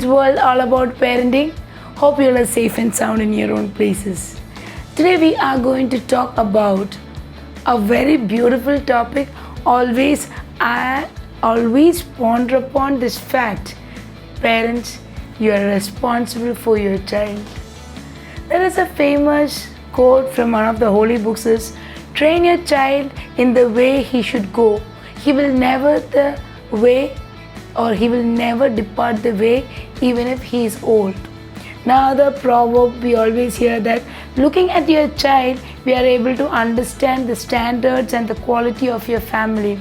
Parents World, all about parenting. Hope you all are safe and sound in your own places. Today we are going to talk about a very beautiful topic. I always ponder upon this fact. Parents, you are responsible for your child. There is a famous quote from one of the holy books is, train your child in the way he should go. He will never depart the way even if he is old. Now the proverb we always hear that looking at your child we are able to understand the standards and the quality of your family.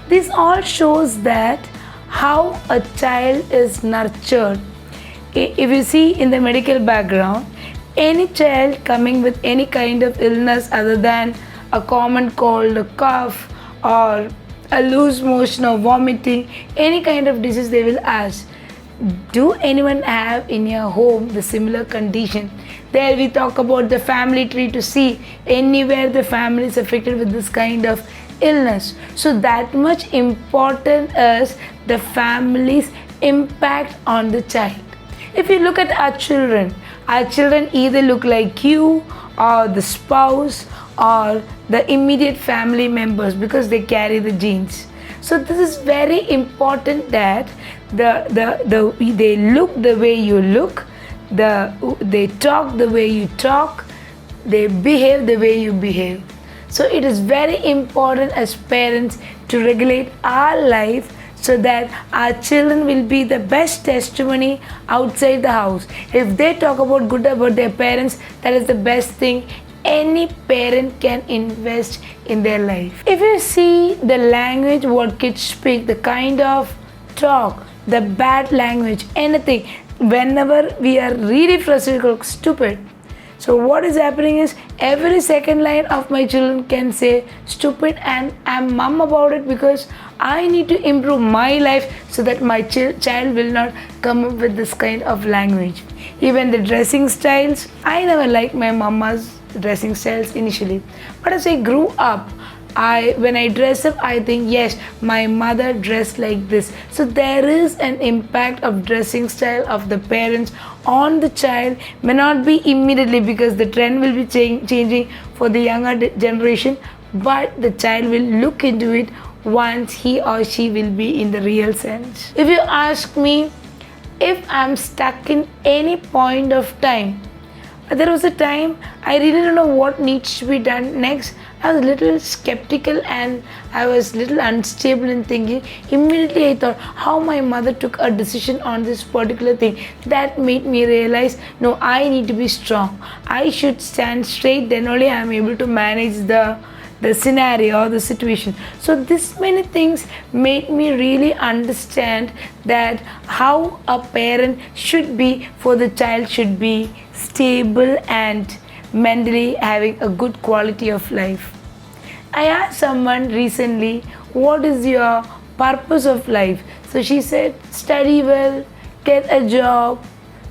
This all shows that how a child is nurtured. If you see in the medical background, any child coming with any kind of illness other than a common cold, a cough, or a loose motion or vomiting, any kind of disease, they will ask, do anyone have in your home the similar condition? There we talk about the family tree to see anywhere the family is affected with this kind of illness. So that much important is the family's impact on the child. If you look at our children either look like you or the spouse or the immediate family members because they carry the genes. So this is very important that they look the way you look, they talk the way you talk, they behave the way you behave. So it is very important as parents to regulate our life so that our children will be the best testimony outside the house. If they talk good about their parents, that is the best thing any parent can invest in their life. If you see the language what kids speak, the kind of talk, the bad language, anything, whenever we are really frustrated, stupid. So what is happening is every second line of my children can say stupid, and I'm mum about it because I need to improve my life so that my child will not come up with this kind of language. Even the dressing styles, I never liked my mama's dressing styles initially, but as I grew up, when I dress up, I think yes, my mother dressed like this. So there is an impact of dressing style of the parents on the child. May not be immediately because the trend will be changing for the younger generation, but the child will look into it once he or she will be in the real sense. If you ask me, if I'm stuck in any point of time, there was a time I really don't know what needs to be done next. I was a little skeptical and I was a little unstable in thinking. Immediately I thought how my mother took a decision on this particular thing. That made me realize, no, I need to be strong. I should stand straight, then only I am able to manage the scenario or the situation. So this many things made me really understand that how a parent should be for the child should be stable and mentally having a good quality of life. I asked someone recently, what is your purpose of life? So she said, study well, get a job,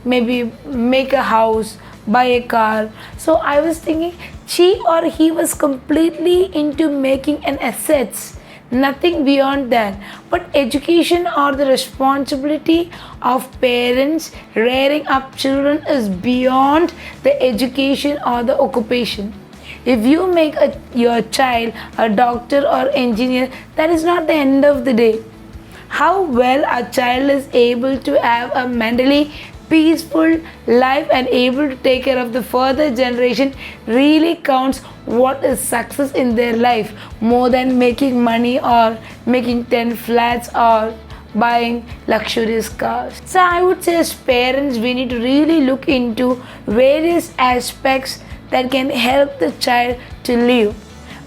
maybe make a house, buy a car. So I was thinking, she or he was completely into making an assets, nothing beyond that. But education or the responsibility of parents rearing up children is beyond the education or the occupation. If you make your child a doctor or engineer, that is not the end of the day. How well a child is able to have a mentally peaceful life and able to take care of the further generation really counts what is success in their life more than making money or making 10 flats or buying luxurious cars. So I would say as parents we need to really look into various aspects that can help the child to live.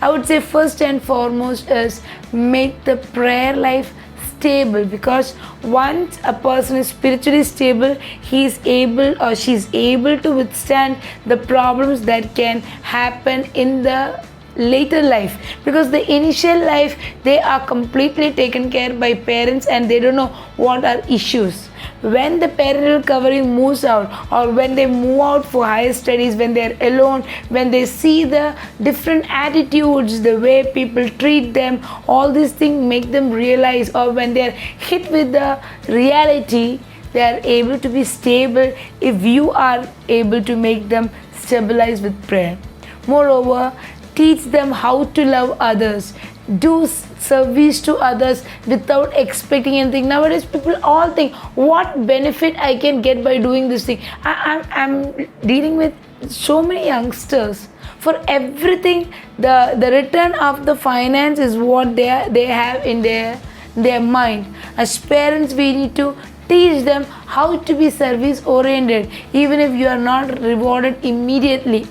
I would say first and foremost is make the prayer life stable, because once a person is spiritually stable, he is able or she is able to withstand the problems that can happen in the later life, because the initial life they are completely taken care by parents and they don't know what are issues. When the parental covering moves out, or when they move out for higher studies, when they are alone, when they see the different attitudes, the way people treat them, all these things make them realize, or when they are hit with the reality, they are able to be stable if you are able to make them stabilized with prayer. Moreover, teach them how to love others. Do service to others without expecting anything. Nowadays, people all think, what benefit I can get by doing this thing? I'm dealing with so many youngsters. For everything, the return of the finance is what they have in their mind. As parents, we need to teach them how to be service oriented, even if you are not rewarded immediately.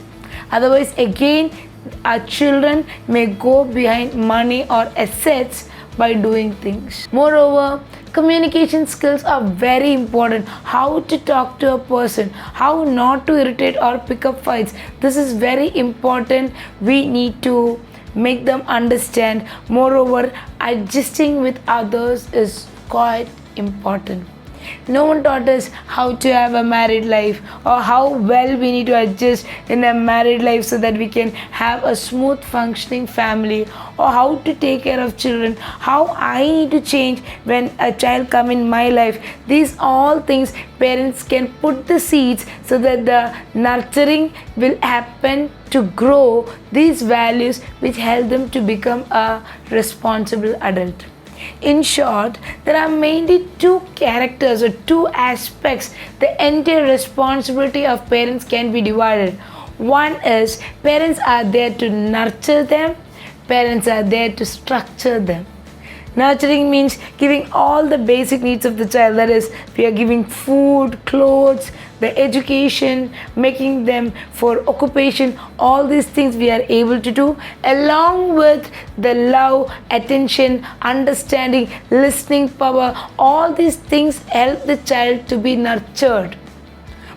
Otherwise, again, our children may go behind money or assets by doing things. Moreover, communication skills are very important. How to talk to a person, how not to irritate or pick up fights. This is very important. We need to make them understand. Moreover, adjusting with others is quite important. No one taught us how to have a married life, or how well we need to adjust in a married life so that we can have a smooth functioning family, or how to take care of children, how I need to change when a child come in my life. These all things parents can put the seeds so that the nurturing will happen to grow these values which help them to become a responsible adult. In short, there are mainly two characters or two aspects. The entire responsibility of parents can be divided. One is parents are there to nurture them, parents are there to structure them. Nurturing means giving all the basic needs of the child. That is, we are giving food, clothes, the education, making them for occupation. All these things we are able to do, along with the love, attention, understanding, listening power. All these things help the child to be nurtured.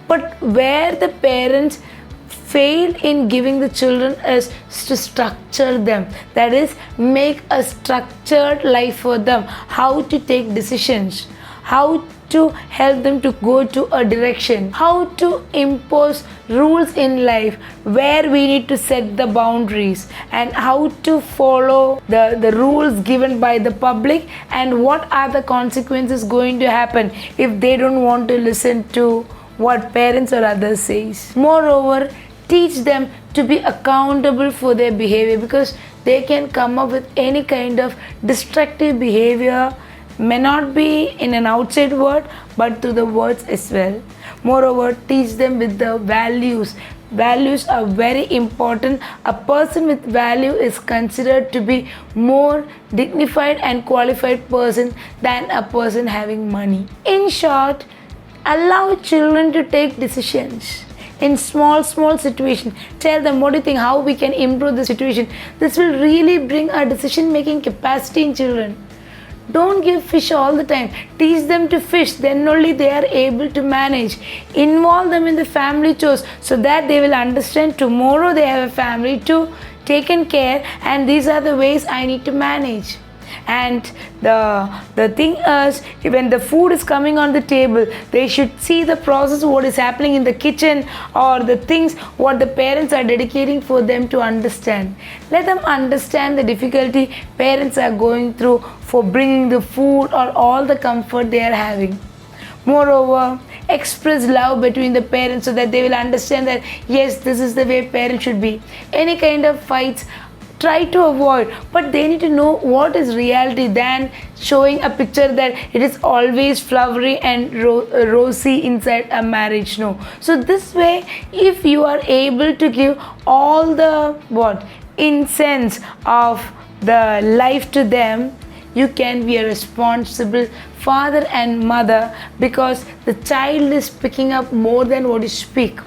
But where the parents fail in giving the children is to structure them. That is, make a structured life for them. How to take decisions, how to help them to go to a direction, how to impose rules in life, where we need to set the boundaries, and how to follow the rules given by the public, and what are the consequences going to happen if they don't want to listen to what parents or others says. Moreover, teach them to be accountable for their behavior, because they can come up with any kind of destructive behavior, may not be in an outside word but through the words as well. Moreover, teach them with the values. Values are very important. A person with value is considered to be more dignified and qualified person than a person having money. In short, allow children to take decisions in small situations. Tell them, what do you think, how we can improve the situation. This will really bring a decision making capacity in children. Don't give fish all the time. Teach them to fish, then only they are able to manage. Involve them in the family chores so that they will understand tomorrow they have a family to taken care, and these are the ways I need to manage. And the thing is, when the food is coming on the table, they should see the process, what is happening in the kitchen, or the things what the parents are dedicating for them to understand. Let them understand the difficulty parents are going through for bringing the food or all the comfort they are having. Moreover, express love between the parents so that they will understand that yes, this is the way parents should be. Any kind of fights, try to avoid, but they need to know what is reality than showing a picture that it is always flowery and rosy inside a marriage. No. So this way, if you are able to give all the incense of the life to them, you can be a responsible father and mother, because the child is picking up more than what you speak.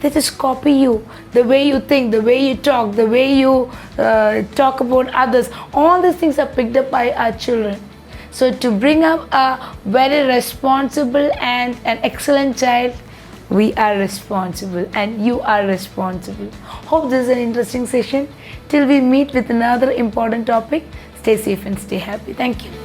They just copy you, the way you think, the way you talk, the way you talk about others. All these things are picked up by our children. So to bring up a very responsible and an excellent child, we are responsible and you are responsible. Hope this is an interesting session. Till we meet with another important topic, stay safe and stay happy. Thank you.